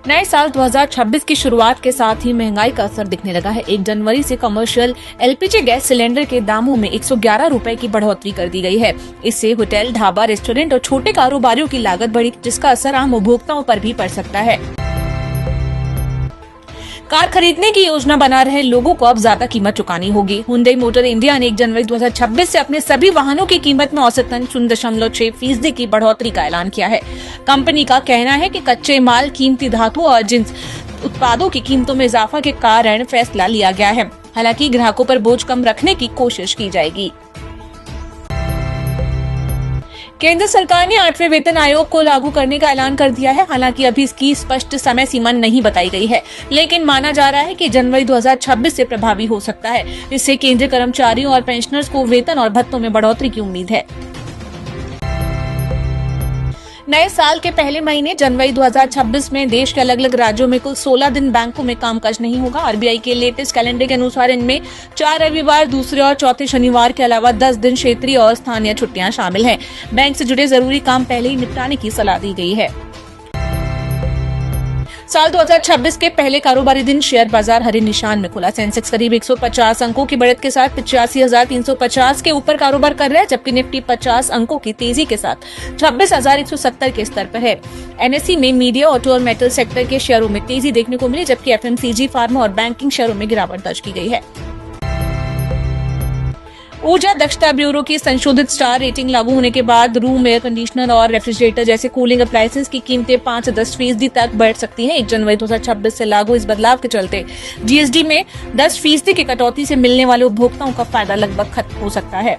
नए साल 2026 की शुरुआत के साथ ही महंगाई का असर दिखने लगा है। 1 जनवरी से कमर्शियल एलपीजी गैस सिलेंडर के दामों में 111 रुपए की बढ़ोतरी कर दी गई है। इससे होटल, ढाबा, रेस्टोरेंट और छोटे कारोबारियों की लागत बढ़ी, जिसका असर आम उपभोक्ताओं पर भी पड़ सकता है। कार खरीदने की योजना बना रहे लोगों को अब ज्यादा कीमत चुकानी होगी। हुंडई मोटर इंडिया ने 1 जनवरी 2026 से अपने सभी वाहनों की कीमत में औसतन 0.6% की बढ़ोतरी का ऐलान किया है। कंपनी का कहना है कि कच्चे माल, कीमती धातु और जिन उत्पादों की कीमतों में इजाफा के कारण फैसला लिया गया है। हालांकि ग्राहकों पर बोझ कम रखने की कोशिश की जाएगी। केंद्र सरकार ने 8वें वेतन आयोग को लागू करने का ऐलान कर दिया है। हालांकि अभी इसकी स्पष्ट समय सीमा नहीं बताई गई है, लेकिन माना जा रहा है कि जनवरी 2026 से प्रभावी हो सकता है। इससे केंद्रीय कर्मचारियों और पेंशनर्स को वेतन और भत्तों में बढ़ोतरी की उम्मीद है। नए साल के पहले महीने जनवरी 2026 में देश के अलग अलग राज्यों में कुल 16 दिन बैंकों में कामकाज नहीं होगा। आरबीआई के लेटेस्ट कैलेंडर के अनुसार इनमें 4 रविवार, दूसरे और चौथे शनिवार के अलावा 10 दिन क्षेत्रीय और स्थानीय छुट्टियां शामिल हैं। बैंक से जुड़े जरूरी काम पहले ही निपटाने की सलाह दी गई है। साल 2026 के पहले कारोबारी दिन शेयर बाजार हरे निशान में खुला। सेंसेक्स करीब 150 अंकों की बढ़त के साथ 85,350 के ऊपर कारोबार कर रहा है, जबकि निफ्टी 50 अंकों की तेजी के साथ 26,170 के स्तर पर है। एनएसई में मीडिया, ऑटो और मेटल सेक्टर के शेयरों में तेजी देखने को मिली, जबकि एफएमसीजी, फार्मा और बैंकिंग शेयरों में गिरावट दर्ज की गई है। ऊर्जा दक्षता ब्यूरो की संशोधित स्टार रेटिंग लागू होने के बाद रूम एयर कंडीशनर और रेफ्रिजरेटर जैसे कूलिंग अप्लायंसेस की कीमतें 5-10% तक बढ़ सकती हैं। 1 जनवरी 2026 से लागू इस बदलाव के चलते जीएसडी में 10% की कटौती से मिलने वाले उपभोक्ताओं का फायदा लगभग खत्म हो सकता है।